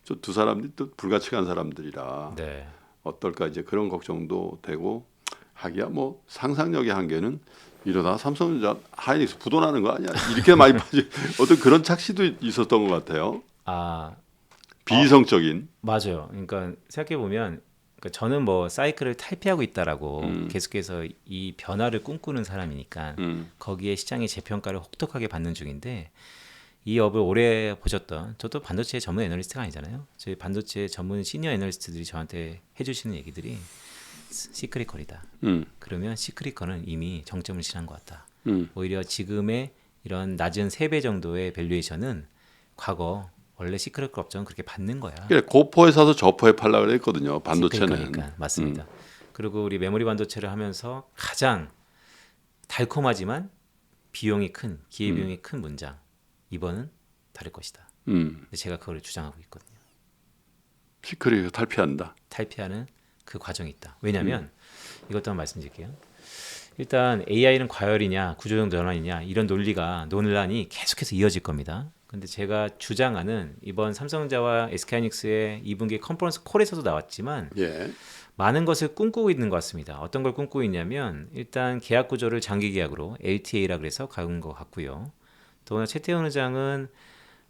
저 두 사람들이 또 불가치한 사람들이라 네. 어떨까 이제 그런 걱정도 되고 하기야 뭐 상상력의 한계는 이러다 삼성전자 하이닉스 부도나는 거 아니야? 이렇게 많이 빠지 어떤 그런 착시도 있었던 것 같아요. 아 비이성적인. 맞아요. 그러니까 생각해 보면 저는 뭐 사이클을 탈피하고 있다라고 계속해서 이 변화를 꿈꾸는 사람이니까 거기에 시장의 재평가를 혹독하게 받는 중인데 이 업을 오래 보셨던 저도 반도체 전문 애널리스트가 아니잖아요. 저희 반도체 전문 시니어 애널리스트들이 저한테 해주시는 얘기들이 시크리컬이다. 그러면 시크리컬은 이미 정점을 지난 것 같다. 오히려 지금의 이런 낮은 3배 정도의 밸류에이션은 과거 원래 시크리컬 업종은 그렇게 받는 거야. 그래 고포에 사서 저포에 팔라 그랬거든요. 반도체는. 시크리컬이니까 맞습니다. 그리고 우리 메모리 반도체를 하면서 가장 달콤하지만 비용이 큰 기회비용이 큰 문장 이번은 다를 것이다. 근데 제가 그걸 주장하고 있거든요. 시크릿 탈피한다. 탈피하는 그 과정이 있다. 왜냐하면 이것도 한번 말씀드릴게요. 일단 AI는 과열이냐 구조적 전환이냐 이런 논란이 계속해서 이어질 겁니다. 근데 제가 주장하는 이번 삼성전자와 SK하이닉스의 2분기 컨퍼런스 콜에서도 나왔지만 예. 많은 것을 꿈꾸고 있는 것 같습니다. 어떤 걸 꿈꾸고 있냐면 일단 계약 구조를 장기 계약으로 LTA라 그래서 가는 것 같고요. 더구나 최태원 의장은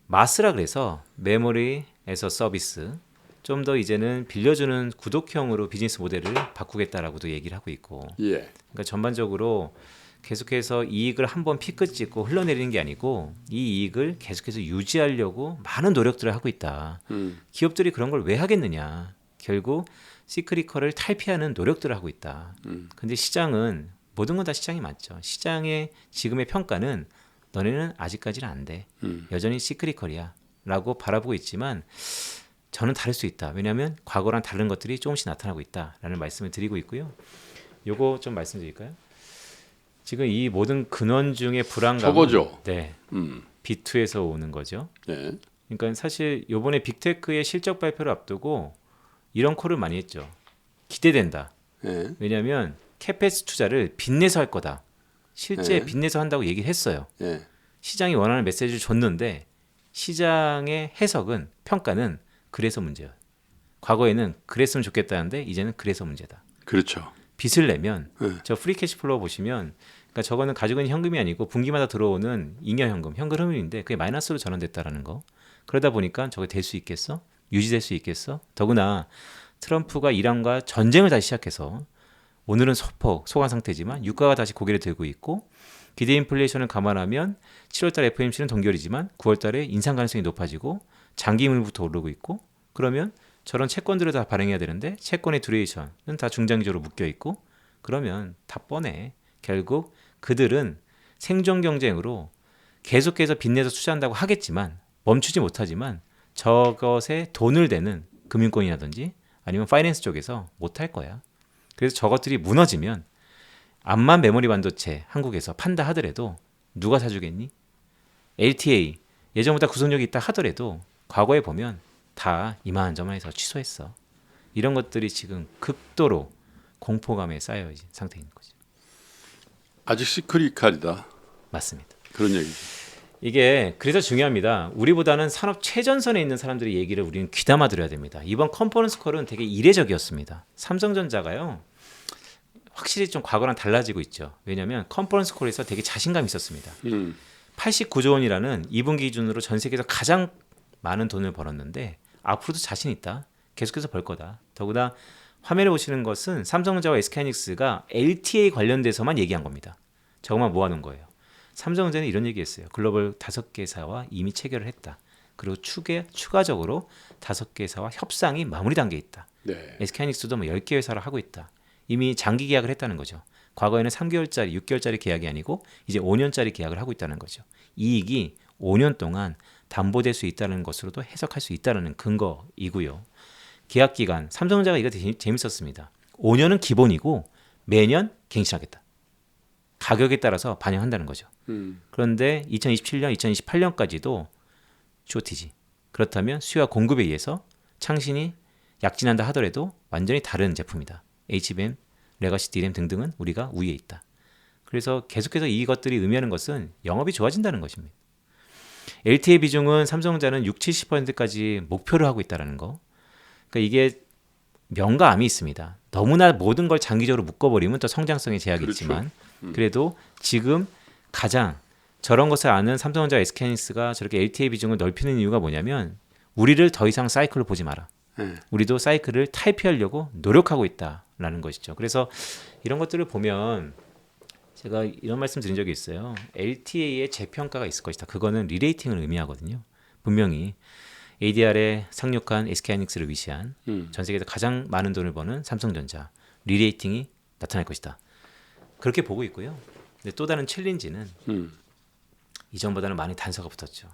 마스라 그래서 메모리에서 서비스 좀 더 이제는 빌려주는 구독형으로 비즈니스 모델을 바꾸겠다라고도 얘기를 하고 있고 예. 그러니까 전반적으로 계속해서 이익을 한번 피크 찍고 흘러내리는 게 아니고 이 이익을 계속해서 유지하려고 많은 노력들을 하고 있다. 기업들이 그런 걸 왜 하겠느냐. 결국 시크리컬을 탈피하는 노력들을 하고 있다. 근데 시장은 모든 건 다 시장이 맞죠. 시장의 지금의 평가는 너네는 아직까지는 안 돼. 여전히 시크리컬이야. 라고 바라보고 있지만 저는 다를 수 있다. 왜냐하면 과거랑 다른 것들이 조금씩 나타나고 있다라는 말씀을 드리고 있고요. 요거 좀 말씀드릴까요? 지금 이 모든 근원 중에 불안감은 저거죠. 네, B2에서 오는 거죠. 예. 그러니까 사실 요번에 빅테크의 실적 발표를 앞두고 이런 콜을 많이 했죠. 기대된다. 예. 왜냐하면 캐페스 투자를 빚내서 할 거다. 실제 네. 빚내서 한다고 얘기를 했어요. 예. 시장이 원하는 메시지를 줬는데 시장의 해석은 평가는 그래서 문제야. 과거에는 그랬으면 좋겠다는데 이제는 그래서 문제다. 그렇죠. 빚을 내면 네. 저 프리 캐시플로우 보시면 그러니까 저거는 가지고 있는 현금이 아니고 분기마다 들어오는 잉여 현금, 현금 흐름인데 그게 마이너스로 전환됐다라는 거. 그러다 보니까 저게 될 수 있겠어? 유지될 수 있겠어? 더구나 트럼프가 이란과 전쟁을 다시 시작해서 오늘은 소강 상태지만 유가가 다시 고개를 들고 있고 기대 인플레이션을 감안하면 7월달 FOMC는 동결이지만 9월달에 인상 가능성이 높아지고 장기물부터 오르고 있고 그러면 저런 채권들을 다 발행해야 되는데 채권의 듀레이션은 다 중장기적으로 묶여 있고 그러면 다 뻔해. 결국 그들은 생존 경쟁으로 계속해서 빚내서 투자한다고 하겠지만 멈추지 못하지만 저것에 돈을 대는 금융권이라든지 아니면 파이낸스 쪽에서 못할 거야. 그래서 저것들이 무너지면 암만 메모리 반도체 한국에서 판다 하더라도 누가 사주겠니? LTA 예전보다 구속력이 있다 하더라도 과거에 보면 다 이만저만해서 취소했어. 이런 것들이 지금 극도로 공포감에 쌓여 있는 상태인 거죠. 아직 시크릿칼이다. 맞습니다. 그런 얘기죠. 이게 그래서 중요합니다. 우리보다는 산업 최전선에 있는 사람들의 얘기를 우리는 귀담아 들어야 됩니다. 이번 컨퍼런스 콜은 되게 이례적이었습니다. 삼성전자가요. 확실히 좀 과거랑 달라지고 있죠. 왜냐하면 컨퍼런스 콜에서 되게 자신감이 있었습니다. 89조 원이라는 2분기 기준으로 전 세계에서 가장 많은 돈을 벌었는데 앞으로도 자신 있다. 계속해서 벌 거다. 더구나 화면에 보시는 것은 삼성전자와 SK하이닉스가 LTA 관련돼서만 얘기한 겁니다. 저것만 모아놓은 거예요. 삼성전자는 이런 얘기했어요. 글로벌 5개사와 이미 체결을 했다. 그리고 추가적으로 5개사와 협상이 마무리 단계에 있다. 네. SK하이닉스도 뭐 10개 회사를 하고 있다. 이미 장기 계약을 했다는 거죠. 과거에는 3개월짜리, 6개월짜리 계약이 아니고 이제 5년짜리 계약을 하고 있다는 거죠. 이익이 5년 동안 담보될 수 있다는 것으로도 해석할 수 있다는 근거이고요. 계약 기간, 삼성전자가 이거 되게 재밌었습니다. 5년은 기본이고 매년 갱신하겠다. 가격에 따라서 반영한다는 거죠. 그런데 2027년, 2028년까지도 쇼티지. 그렇다면 수요와 공급에 의해서 창신이 약진한다 하더라도 완전히 다른 제품이다. HBM, 레거시 DRAM 등등은 우리가 우위에 있다. 그래서 계속해서 이것들이 의미하는 것은 영업이 좋아진다는 것입니다. LTA 비중은 삼성전자는 6, 70%까지 목표를 하고 있다는 거. 그러니까 이게 명과 암이 있습니다. 너무나 모든 걸 장기적으로 묶어버리면 또 성장성에 제약이 그렇죠. 있지만 그래도 지금 가장 저런 것을 아는 삼성전자 SK하이닉스가 저렇게 LTA 비중을 넓히는 이유가 뭐냐면 우리를 더 이상 사이클로 보지 마라. 네. 우리도 사이클을 탈피하려고 노력하고 있다라는 것이죠. 그래서 이런 것들을 보면 제가 이런 말씀 드린 적이 있어요. LTA의 재평가가 있을 것이다. 그거는 리레이팅을 의미하거든요. 분명히 ADR에 상륙한 SK하이닉스를 위시한 전 세계에서 가장 많은 돈을 버는 삼성전자 리레이팅이 나타날 것이다. 그렇게 보고 있고요. 근데 또 다른 챌린지는 이전보다는 많이 단서가 붙었죠.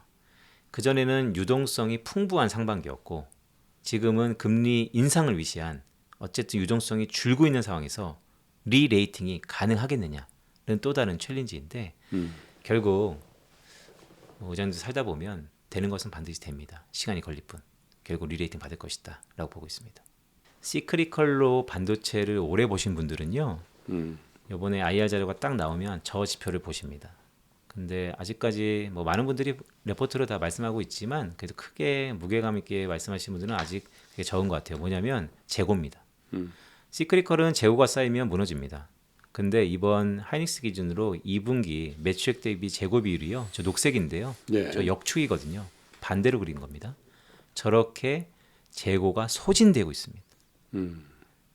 그전에는 유동성이 풍부한 상반기였고 지금은 금리 인상을 위시한 어쨌든 유동성이 줄고 있는 상황에서 리레이팅이 가능하겠느냐는 또 다른 챌린지인데 결국 의장도 살다 보면 되는 것은 반드시 됩니다. 시간이 걸릴 뿐. 결국 리레이팅 받을 것이다 라고 보고 있습니다. 시크리컬로 반도체를 오래 보신 분들은요. 이번에 IR 자료가 딱 나오면 저 지표를 보십니다. 근데 아직까지 뭐 많은 분들이 레포트로 다 말씀하고 있지만 그래도 크게 무게감 있게 말씀하시는 분들은 아직 그게 적은 것 같아요. 뭐냐면 재고입니다. 시크리컬은 재고가 쌓이면 무너집니다. 근데 이번 하이닉스 기준으로 2분기 매출액 대비 재고 비율이요. 저 녹색인데요. 예. 저 역축이거든요. 반대로 그린 겁니다. 저렇게 재고가 소진되고 있습니다.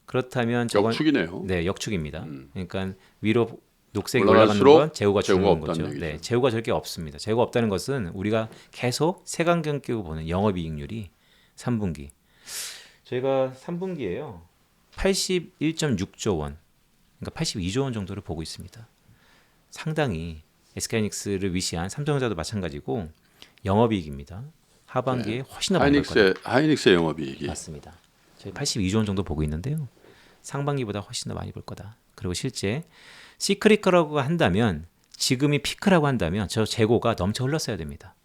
그렇다면 저건 역축이네요. 네, 역축입니다. 그러니까 위로 녹색이 올라갈수록 올라가는 건 재고가 재고가 줄는 없다는 거죠. 얘기죠. 네, 재고가 저렇게 없습니다. 재고가 없다는 것은 우리가 계속 색안경 끼고 보는 영업이익률이 3분기 저희가 3분기에요. 81.6조 원, 그러니까 82조 원 정도를 보고 있습니다. 상당히 SK하이닉스를 위시한 삼성전자도 마찬가지고 영업이익입니다. 하반기에 훨씬 더 많이 벌 거다. 하이닉스의 영업이익이. 맞습니다. 저희 82조 원 정도 보고 있는데요. 상반기보다 훨씬 더 많이 벌 거다. 그리고 실제 시크리컬라고 한다면 지금이 피크라고 한다면 저 재고가 넘쳐 흘렀어야 됩니다.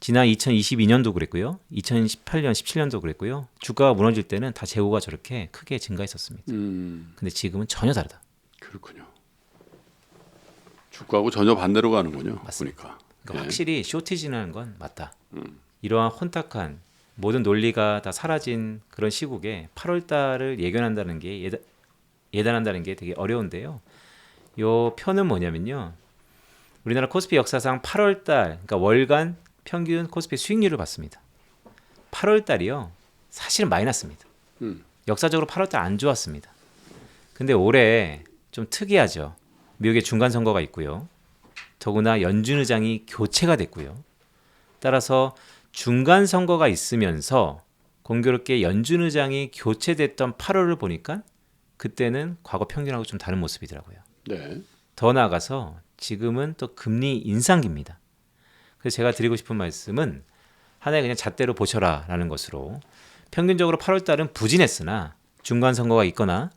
지난 2022년도 그랬고요. 2018년, 17년도 그랬고요. 주가가 무너질 때는 다 재고가 저렇게 크게 증가했었습니다. 근데 지금은 전혀 다르다. 그렇군요. 주가하고 전혀 반대로 가는군요. 맞습니다. 보니까. 그러니까 확실히 쇼티지라는 건 맞다. 이러한 혼탁한 모든 논리가 다 사라진 그런 시국에 8월 달을 예견한다는 게 예단한다는 게 되게 어려운데요. 요 표는 뭐냐면요. 우리나라 코스피 역사상 8월 달, 그러니까 월간 평균 코스피 수익률을 봤습니다. 8월 달이요. 사실은 마이너스입니다. 역사적으로 8월 달 안 좋았습니다. 근데 올해 좀 특이하죠. 미국에 중간 선거가 있고요. 더구나 연준 의장이 교체가 됐고요. 따라서 중간 선거가 있으면서 공교롭게 연준 의장이 교체됐던 8월을 보니까 그때는 과거 평균하고 좀 다른 모습이더라고요. 네. 더 나아가서 지금은 또 금리 인상기입니다. 그래서 제가 드리고 싶은 말씀은 하나의 그냥 잣대로 보셔라라는 것으로 평균적으로 8월 달은 부진했으나 중간 선거가 있거나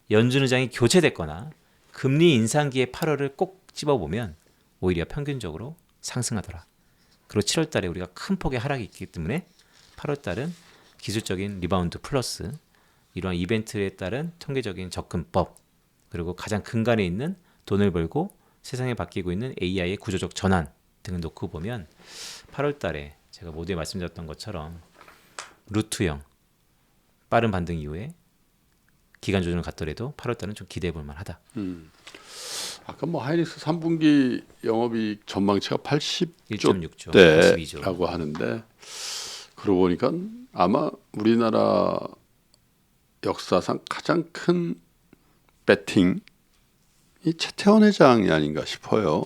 연준 의장이 교체됐거나 금리 인상기의 8월을 꼭 집어보면 오히려 평균적으로 상승하더라. 그리고 7월 달에 우리가 큰 폭의 하락이 있기 때문에 8월 달은 기술적인 리바운드 플러스 이러한 이벤트에 따른 통계적인 접근법 그리고 가장 근간에 있는 돈을 벌고 세상에 바뀌고 있는 AI의 구조적 전환 등을 놓고 보면 8월 달에 제가 모두에 말씀드렸던 것처럼 루트형 빠른 반등 이후에 기간 조정을 갖더라도 8월 달은 좀 기대해 볼 만하다. 아까 뭐 하이닉스 3분기 영업이익 전망치가 1.6조, 80조대라고 하는데 그러고 보니까 아마 우리나라 역사상 가장 큰 배팅이 최태원 회장이 아닌가 싶어요.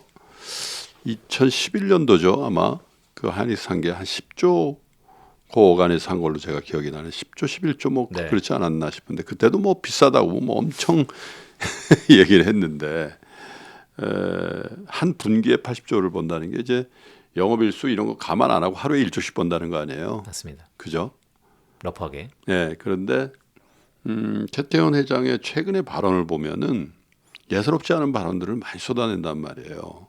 2011년도죠 아마 그 하이닉스 한 게 한 10조 고간에서 한 걸로 제가 기억이 나는 10조 11조 뭐 네. 그렇지 않았나 싶은데 그때도 뭐 비싸다고 뭐 엄청 얘기를 했는데 한 분기에 80조를 번다는 게 이제 영업일수 이런 거 감안 안 하고 하루에 1조씩 번다는 거 아니에요. 맞습니다. 그죠? 러프하게. 네, 그런데 최태원 회장의 최근의 발언을 보면은 예사롭지 않은 발언들을 많이 쏟아낸단 말이에요.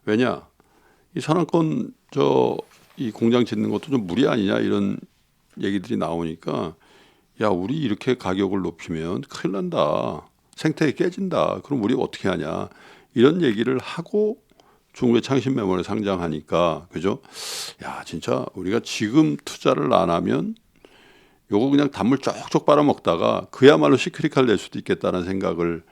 왜냐? 이 산업권 이 공장 짓는 것도 좀 무리 아니냐 이런 얘기들이 나오니까 야 우리 이렇게 가격을 높이면 큰일 난다. 생태계 깨진다. 그럼 우리 어떻게 하냐. 이런 얘기를 하고 중국의 창신 메모를 상장하니까 그죠? 야 진짜 우리가 지금 투자를 안 하면 요거 그냥 단물 쪽쪽 빨아먹다가 그야말로 시크릿칼 낼 수도 있겠다는 생각을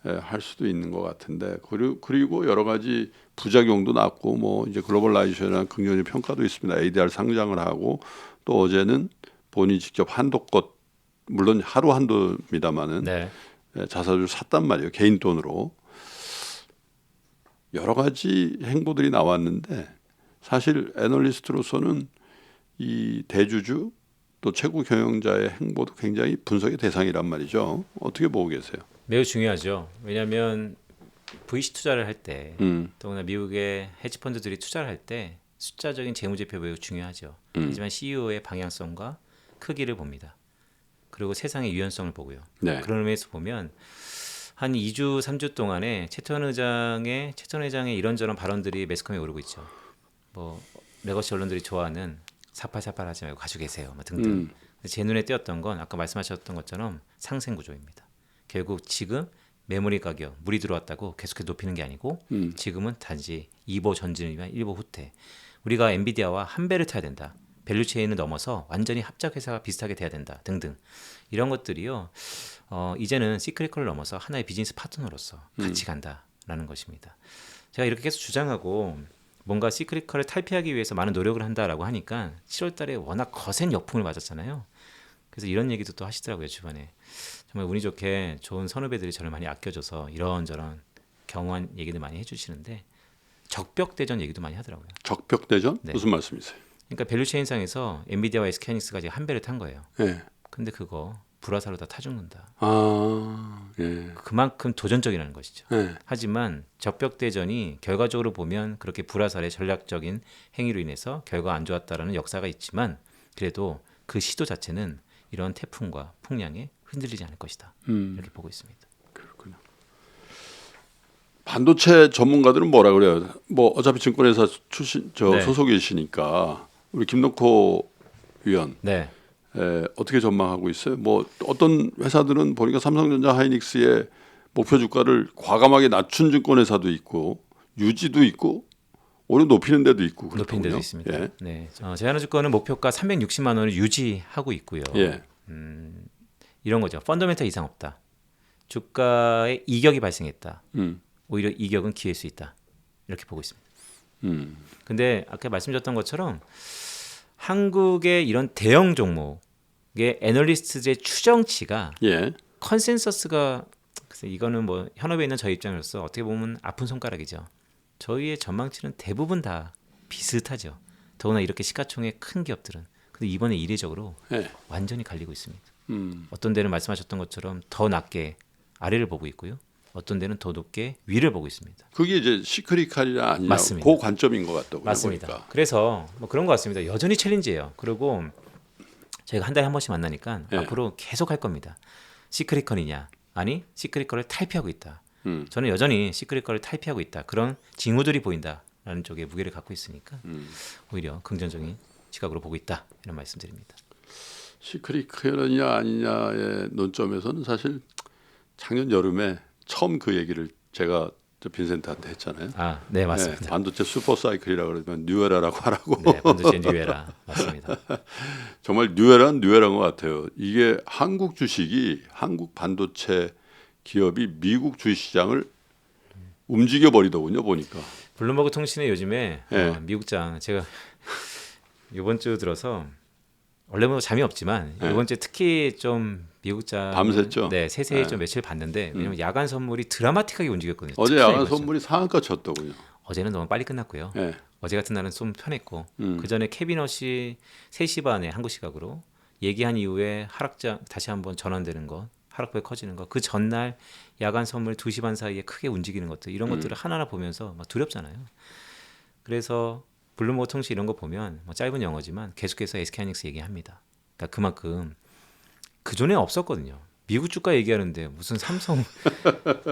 할 수도 있는 것 같은데 그리고 여러 가지 부작용도 났고 뭐 이제 글로벌라이제이션이라는 긍정적인 평가도 있습니다. ADR 상장을 하고 또 어제는 본인이 직접 한도껏 물론 하루 한도입니다만은 네. 자사주를 샀단 말이에요. 개인 돈으로. 여러 가지 행보들이 나왔는데 사실 애널리스트로서는 이 대주주 또 최고 경영자의 행보도 굉장히 분석의 대상이란 말이죠. 어떻게 보고 계세요? 매우 중요하죠. 왜냐하면 VC 투자를 할 때, 더구나 미국의 헤지펀드들이 투자를 할 때 숫자적인 재무제표 매우 중요하죠. 하지만 CEO의 방향성과 크기를 봅니다. 그리고 세상의 유연성을 보고요. 네. 그런 의미에서 보면 한 2주, 3주 동안에 채턴 회장의 이런저런 발언들이 매스컴에 오르고 있죠. 뭐 레거시 언론들이 좋아하는 사팔사팔 하지 말고 가지고 계세요. 뭐 등등. 제 눈에 띄었던 건 아까 말씀하셨던 것처럼 상생 구조입니다. 결국 지금 메모리 가격 물이 들어왔다고 계속해서 높이는 게 아니고 지금은 단지 2보 전진을 위한 1보 후퇴. 우리가 엔비디아와 한 배를 타야 된다. 밸류체인을 넘어서 완전히 합작 회사가 비슷하게 돼야 된다. 등등. 이런 것들이요. 이제는 시크릿컬을 넘어서 하나의 비즈니스 파트너로서 같이 간다라는 것입니다. 제가 이렇게 계속 주장하고 뭔가 시크릿컬을 탈피하기 위해서 많은 노력을 한다라고 하니까 7월 달에 워낙 거센 역풍을 맞았잖아요. 그래서 이런 얘기도 또 하시더라고요. 주변에. 정말 운이 좋게 좋은 선후배들이 저를 많이 아껴줘서 이런저런 경우한 얘기들 많이 해주시는데 적벽대전 얘기도 많이 하더라고요. 적벽대전? 네. 무슨 말씀이세요? 그러니까 밸류체인상에서 엔비디아와 SK하이닉스가 지금 한 배를 탄 거예요. 예. 근데 그거 불화사로 다 타 죽는다. 예. 그만큼 도전적이라는 것이죠. 예. 하지만 적벽대전이 결과적으로 보면 그렇게 불화살의 전략적인 행위로 인해서 결과가 안 좋았다라는 역사가 있지만 그래도 그 시도 자체는 이런 태풍과 풍량에 흔들리지 않을 것이다. 이렇게 보고 있습니다. 그렇군요. 반도체 전문가들은 뭐라 그래요? 뭐 어차피 증권회사 출신 네. 소속이시니까 우리 김덕호 위원 네. 어떻게 전망하고 있어요? 뭐 어떤 회사들은 보니까 삼성전자 하이닉스의 목표 주가를 과감하게 낮춘 증권회사도 있고 유지도 있고 오히려 높이는 데도 있고 높이는 그렇더군요. 데도 있습니다. 예. 네. 제하는 주가는 목표가 360만 원을 유지하고 있고요. 예. 이런 거죠. 펀더멘탈 이상 없다. 주가에 이격이 발생했다. 오히려 이격은 기회일 수 있다. 이렇게 보고 있습니다. 근데 아까 말씀드렸던 것처럼 한국의 이런 대형 종목의 애널리스트의 추정치가 예. 컨센서스가 그래서 이거는 뭐 현업에 있는 저희 입장으로서 어떻게 보면 아픈 손가락이죠. 저희의 전망치는 대부분 다 비슷하죠. 더구나 이렇게 시가총액 큰 기업들은. 근데 이번에 이례적으로 예. 완전히 갈리고 있습니다. 어떤 데는 말씀하셨던 것처럼 더 낮게 아래를 보고 있고요. 어떤 데는 더 높게 위를 보고 있습니다. 그게 이제 시크릿칼이나 아니냐 맞습니다. 그 관점인 것 같다고요. 맞습니다. 보니까. 그래서 뭐 그런 것 같습니다. 여전히 챌린지예요. 그리고 저희가 한 달에 한 번씩 만나니까 예. 앞으로 계속 할 겁니다. 시크릿컬이냐? 아니 시크릿컬을 탈피하고 있다. 음. 저는 여전히 시크릿컬을 탈피하고 있다. 그런 징후들이 보인다라는 쪽에 무게를 갖고 있으니까 오히려 긍정적인 시각으로 보고 있다. 이런 말씀드립니다. 시크릿칼이냐 아니냐의 논점에서는 사실 작년 여름에 처음 그 얘기를 제가 저 빈센트한테 했잖아요. 아, 네 맞습니다. 네, 반도체 슈퍼 사이클이라 그러면 뉴에라라고 하라고. 네, 반도체 뉴에라 맞습니다. 정말 뉴에라는 뉴에라인 것 같아요. 이게 한국 주식이 한국 반도체 기업이 미국 주식시장을 움직여 버리더군요. 보니까. 블룸버그 통신에 요즘에 네. 미국장 제가 이번 주 들어서 원래 뭐 잠이 없지만 네. 이번 주에 특히 좀 미국장 밤샜죠? 네, 세세히 네. 좀 며칠 봤는데 왜냐면 야간 선물이 드라마틱하게 움직였거든요. 어제 특히나 야간 이번 주. 선물이 상한가 쳤더군요. 어제는 너무 빨리 끝났고요. 네. 어제 같은 날은 좀 편했고 그 전에 캐비넛이 3시 반에 한국 시각으로 얘기한 이후에 하락장 다시 한번 전환되는 것, 하락폭이 커지는 것, 그 전날 야간 선물 2시 반 사이에 크게 움직이는 것들 이런 것들을 하나하나 보면서 막 두렵잖아요. 그래서 블룸버그 통신 이런 거 보면 뭐 짧은 영어지만 계속해서 SK하이닉스 얘기합니다. 그러니까 그만큼 그 전에 없었거든요. 미국 주가 얘기하는데 무슨 삼성,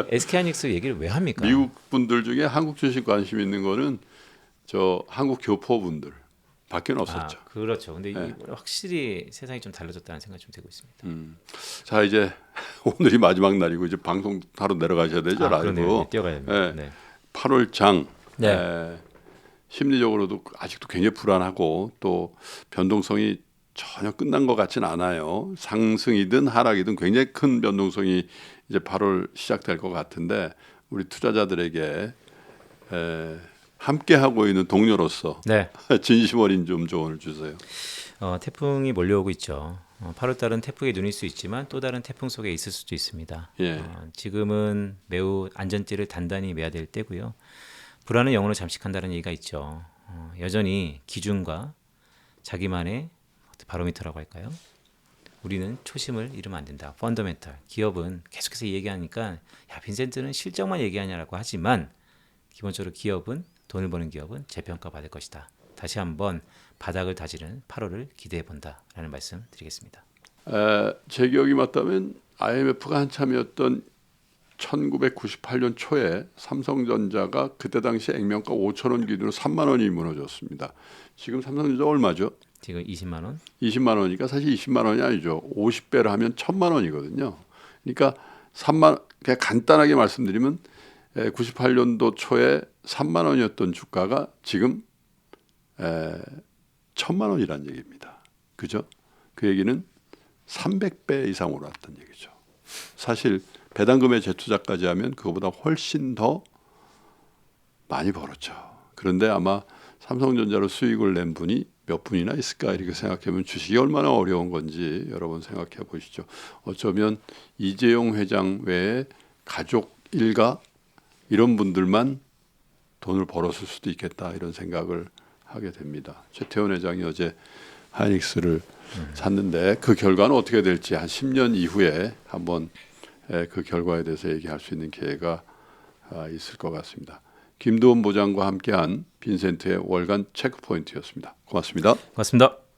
SK하이닉스 얘기를 왜 합니까? 미국 분들 중에 한국 주식 관심 있는 거는 저 한국 교포 분들 밖에 없었죠. 그렇죠. 근데 네. 확실히 세상이 좀 달라졌다는 생각이 좀 들고 있습니다. 자 이제 오늘이 마지막 날이고 이제 방송 하러 내려가셔야 되죠. 라이브. 그러네요. 네, 뛰어가야 됩니다. 예. 네. 8월 장 네. 심리적으로도 아직도 굉장히 불안하고 또 변동성이 전혀 끝난 것 같지는 않아요. 상승이든 하락이든 굉장히 큰 변동성이 이제 8월 시작될 것 같은데 우리 투자자들에게 함께 하고 있는 동료로서 네. 진심 어린 좀 조언을 주세요. 태풍이 몰려오고 있죠. 8월 달은 태풍의 눈일 수 있지만 또 다른 태풍 속에 있을 수도 있습니다. 예. 지금은 매우 안전띠를 단단히 매야 될 때고요. 불안은 영혼을 잠식한다는 얘기가 있죠. 여전히 기준과 자기만의 바로미터라고 할까요? 우리는 초심을 잃으면 안 된다. 펀더멘탈. 기업은 계속해서 얘기하니까 야 빈센트는 실적만 얘기하냐라고 하지만 기본적으로 기업은 돈을 버는 기업은 재평가 받을 것이다. 다시 한번 바닥을 다지는 8월을 기대해 본다라는 말씀 드리겠습니다. 제 기억이 맞다면 IMF가 한참이었던 1998년 초에 삼성전자가 그때 당시 액면가 5천 원 기준으로 3만 원이 무너졌습니다. 지금 삼성전자 얼마죠? 지금 20만 원? 20만 원이니까 사실 20만 원이 아니죠. 50배를 하면 1,000만 원이거든요. 그러니까 3만 그냥 간단하게 말씀드리면 98년도 초에 3만 원이었던 주가가 지금 1,000만 원이라는 얘기입니다. 그죠? 그 얘기는 300배 이상으로 왔다는 얘기죠. 사실 배당금의 재투자까지 하면 그거보다 훨씬 더 많이 벌었죠. 그런데 아마 삼성전자로 수익을 낸 분이 몇 분이나 있을까 이렇게 생각하면 주식이 얼마나 어려운 건지 여러분 생각해 보시죠. 어쩌면 이재용 회장 외에 가족 일가 이런 분들만 돈을 벌었을 수도 있겠다 이런 생각을 하게 됩니다. 최태원 회장이 어제 하이닉스를 샀는데 그 결과는 어떻게 될지 한 10년 이후에 한번 그 결과에 대해서 얘기할 수 있는 기회가 있을 것 같습니다. 김도원 부장과 함께한 빈센트의 월간 체크포인트였습니다. 고맙습니다. 고맙습니다.